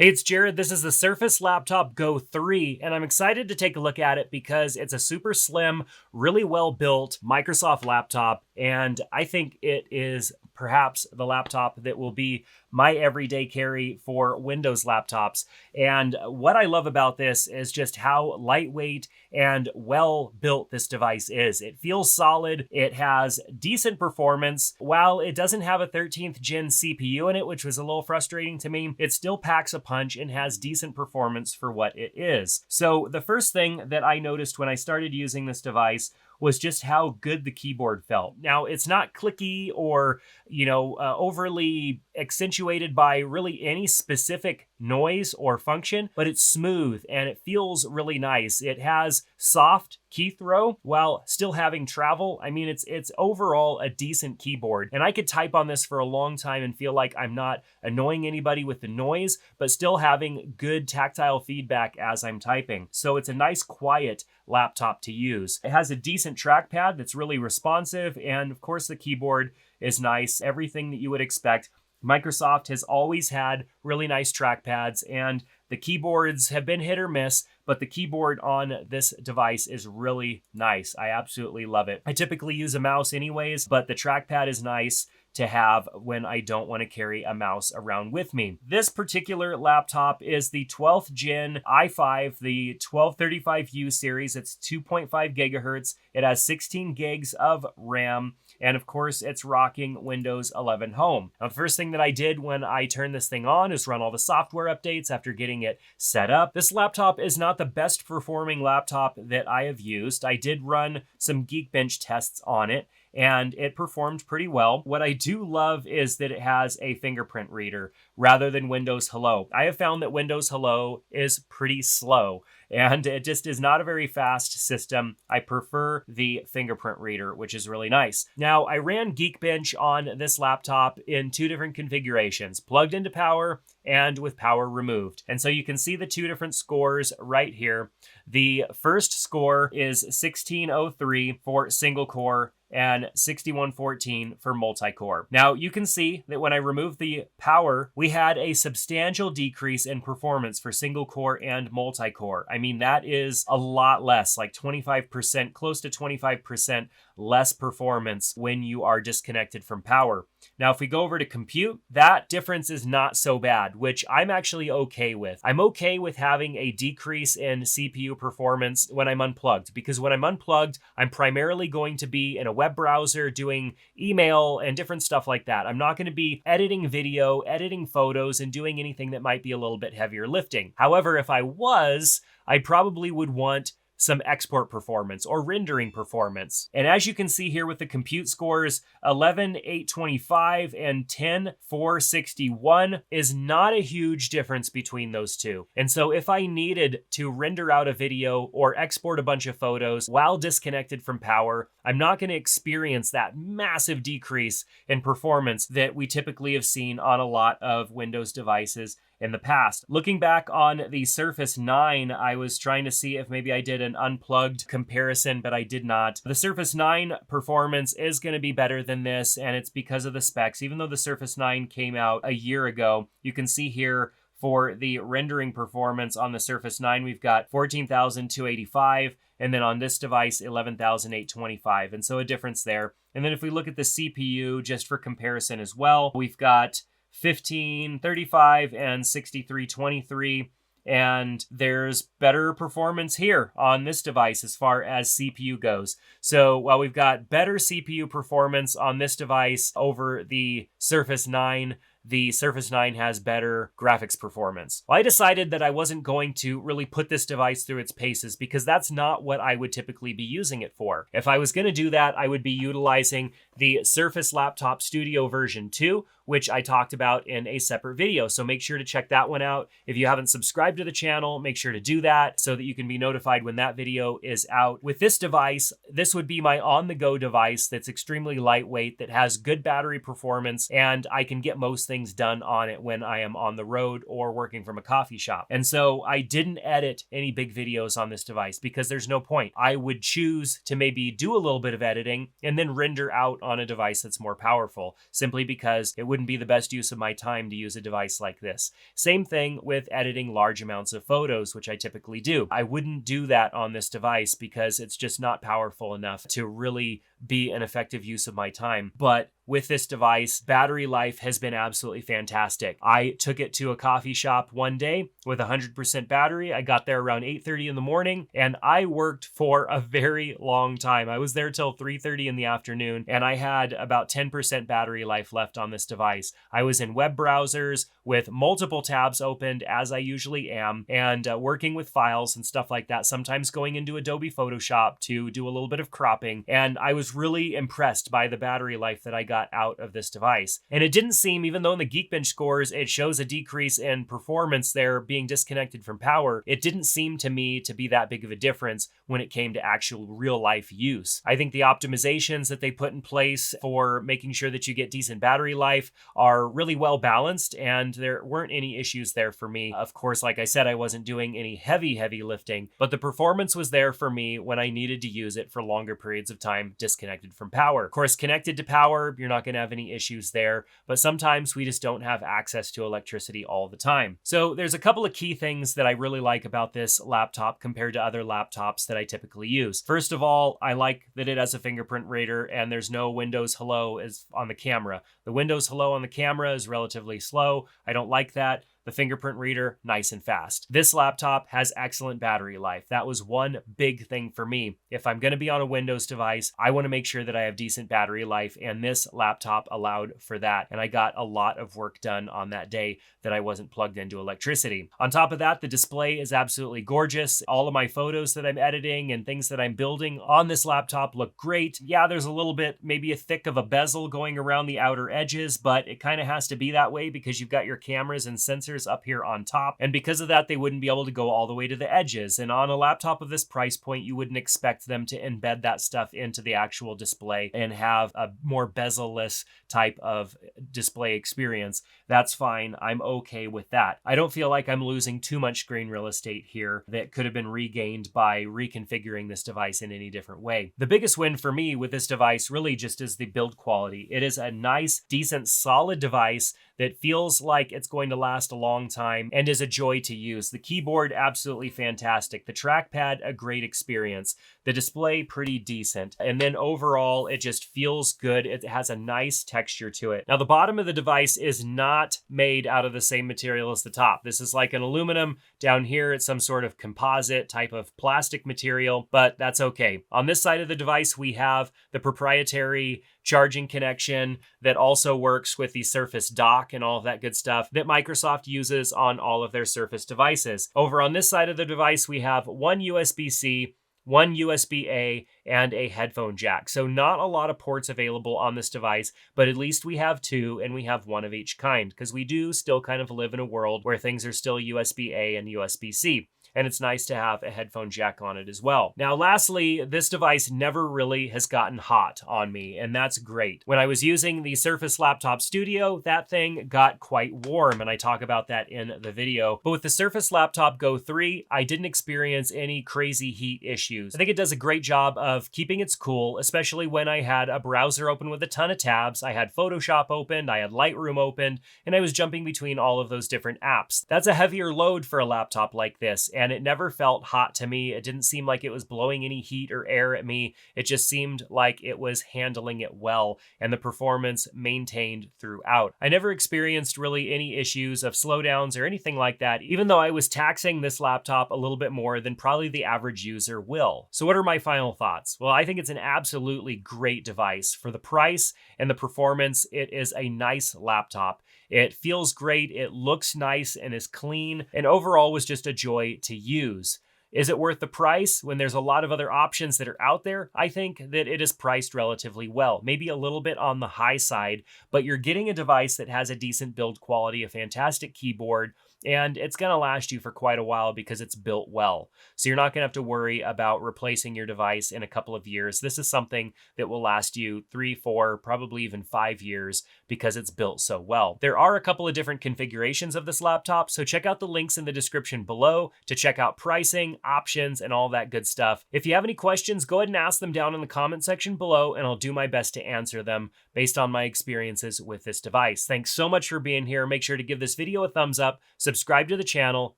Hey, it's Jared. This is the Surface Laptop Go 3, and I'm excited to take a look at it because it's a super slim, really well built Microsoft laptop, and I think it is perhaps the laptop that will be my everyday carry for Windows laptops. And what I love about this is just how lightweight and well built this device is. It feels solid. It has decent performance. While it doesn't have a 13th gen CPU in it, which was a little frustrating to me, it still packs a punch and has decent performance for what it is. So the first thing that I noticed when I started using this device was just how good the keyboard felt. Now, it's not clicky or, overly accentuated by really any specific noise or function, but it's smooth and it feels really nice. It has soft key throw while still having travel. I mean, it's overall a decent keyboard, and I could type on this for a long time and feel like I'm not annoying anybody with the noise, but still having good tactile feedback as I'm typing. So it's a nice, quiet laptop to use. It has a decent trackpad that's really responsive, and of course the keyboard is nice, everything that you would expect. Microsoft has always had really nice trackpads, and the keyboards have been hit or miss, but the keyboard on this device is really nice. I absolutely love it. I typically use a mouse anyways, but the trackpad is nice to have when I don't want to carry a mouse around with me. This particular laptop is the 12th gen i5, the 1235U series. It's 2.5 gigahertz. It has 16 gigs of RAM. And of course, it's rocking Windows 11 Home. Now, the first thing that I did when I turned this thing on is run all the software updates after getting it set up. This laptop is not the best performing laptop that I have used. I did run some Geekbench tests on it, and it performed pretty well. What I do love is that it has a fingerprint reader rather than Windows Hello. I have found that Windows Hello is pretty slow, and it just is not a very fast system. I prefer the fingerprint reader, which is really nice. Now, I ran Geekbench on this laptop in two different configurations, plugged into power and with power removed. And so you can see the two different scores right here. The first score is 1603 for single core and 6114 for multi-core. Now, you can see that when I removed the power, we had a substantial decrease in performance for single core and multi-core. I mean, that is a lot less, like 25%, close to 25% less performance when you are disconnected from power. Now, if we go over to compute, that difference is not so bad, which I'm actually okay with. I'm okay with having a decrease in CPU performance when I'm unplugged, because when I'm unplugged, I'm primarily going to be in a web browser doing email and different stuff like that. I'm not going to be editing video, editing photos, and doing anything that might be a little bit heavier lifting. However, if I was, I probably would want some export performance or rendering performance. And as you can see here with the compute scores, 11,825 and 10,461 is not a huge difference between those two. And so if I needed to render out a video or export a bunch of photos while disconnected from power, I'm not going to experience that massive decrease in performance that we typically have seen on a lot of Windows devices in the past. Looking back on the Surface 9, I was trying to see if maybe I did an unplugged comparison, but I did not. The Surface 9 performance is going to be better than this, and it's because of the specs. Even though the Surface 9 came out a year ago, you can see here for the rendering performance on the Surface 9, we've got 14,285, and then on this device, 11,825, and so a difference there. And then if we look at the CPU, just for comparison as well, we've got 1535 and 6323, and there's better performance here on this device as far as CPU goes. So while we've got better CPU performance on this device over the Surface 9, the Surface 9 has better graphics performance. Well, I decided that I wasn't going to really put this device through its paces because that's not what I would typically be using it for. If I was going to do that, I would be utilizing the Surface Laptop Studio version 2, which I talked about in a separate video. So make sure to check that one out. If you haven't subscribed to the channel, make sure to do that so that you can be notified when that video is out. With this device, this would be my on-the-go device that's extremely lightweight, that has good battery performance, and I can get most things done on it when I am on the road or working from a coffee shop. And so I didn't edit any big videos on this device because there's no point. I would choose to maybe do a little bit of editing and then render out on a device that's more powerful, simply because it wouldn't wouldn't be the best use of my time to use a device like this. Same thing with editing large amounts of photos, which I typically do. I wouldn't do that on this device because it's just not powerful enough to really be an effective use of my time. But with this device, battery life has been absolutely fantastic. I took it to a coffee shop one day with 100% battery. I got there around 8:30 in the morning and I worked for a very long time. I was there till 3:30 in the afternoon and I had about 10% battery life left on this device. I was in web browsers with multiple tabs opened as I usually am and working with files and stuff like that, sometimes going into Adobe Photoshop to do a little bit of cropping. And I was really impressed by the battery life that I got out of this device. And it didn't seem, even though in the Geekbench scores it shows a decrease in performance there being disconnected from power, it didn't seem to me to be that big of a difference when it came to actual real life use. I think the optimizations that they put in place for making sure that you get decent battery life are really well balanced, and there weren't any issues there for me. Of course, like I said, I wasn't doing any heavy lifting, but the performance was there for me when I needed to use it for longer periods of time disconnected from power. Of course, connected to power, you're not going to have any issues there, but sometimes we just don't have access to electricity all the time. So there's a couple of key things that I really like about this laptop compared to other laptops that I typically use. First of all, I like that it has a fingerprint reader and there's no Windows Hello as on the camera. The Windows Hello on the camera is relatively slow. I don't like that. The fingerprint reader, nice and fast. This laptop has excellent battery life. That was one big thing for me. If I'm going to be on a Windows device, I want to make sure that I have decent battery life, and this laptop allowed for that. And I got a lot of work done on that day that I wasn't plugged into electricity. On top of that, the display is absolutely gorgeous. All of my photos that I'm editing and things that I'm building on this laptop look great. Yeah, there's a little bit, maybe a thick of a bezel going around the outer edges, but it kind of has to be that way because you've got your cameras and sensors up here on top. And because of that, they wouldn't be able to go all the way to the edges. And on a laptop of this price point, you wouldn't expect them to embed that stuff into the actual display and have a more bezel-less type of display experience. That's fine. I'm okay with that. I don't feel like I'm losing too much screen real estate here that could have been regained by reconfiguring this device in any different way. The biggest win for me with this device really just is the build quality. It is a nice, decent, solid device that feels like it's going to last a long time and is a joy to use. The keyboard, absolutely fantastic. The trackpad, a great experience. The display, pretty decent. And then overall, it just feels good. It has a nice texture to it. Now, the bottom of the device is not made out of the same material as the top. This is like an aluminum. Down here, it's some sort of composite type of plastic material, but that's okay. On this side of the device, we have the proprietary charging connection that also works with the Surface dock and all of that good stuff that Microsoft uses on all of their Surface devices. Over on this side of the device, we have one USB-C, one USB-A, and a headphone jack. So not a lot of ports available on this device, but at least we have two and we have one of each kind because we do still kind of live in a world where things are still USB-A and USB-C. And it's nice to have a headphone jack on it as well. Now, lastly, this device never really has gotten hot on me, and that's great. When I was using the Surface Laptop Studio, that thing got quite warm, and I talk about that in the video. But with the Surface Laptop Go 3, I didn't experience any crazy heat issues. I think it does a great job of keeping its cool, especially when I had a browser open with a ton of tabs. I had Photoshop opened, I had Lightroom opened, and I was jumping between all of those different apps. That's a heavier load for a laptop like this, and it never felt hot to me. It didn't seem like it was blowing any heat or air at me. It just seemed like it was handling it well, and the performance maintained throughout. I never experienced really any issues of slowdowns or anything like that, even though I was taxing this laptop a little bit more than probably the average user will. So what are my final thoughts? Well, I think it's an absolutely great device. For the price and the performance, it is a nice laptop. It feels great, it looks nice and is clean, and overall was just a joy to use. Is it worth the price when there's a lot of other options that are out there? I think that it is priced relatively well, maybe a little bit on the high side, but you're getting a device that has a decent build quality, a fantastic keyboard, and it's going to last you for quite a while because it's built well. So you're not going to have to worry about replacing your device in a couple of years. This is something that will last you 3, 4, probably even 5 years because it's built so well. There are a couple of different configurations of this laptop, so check out the links in the description below to check out pricing, options, and all that good stuff. If you have any questions, go ahead and ask them down in the comment section below, and I'll do my best to answer them based on my experiences with this device. Thanks so much for being here. Make sure to give this video a thumbs up, subscribe to the channel,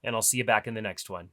and I'll see you back in the next one.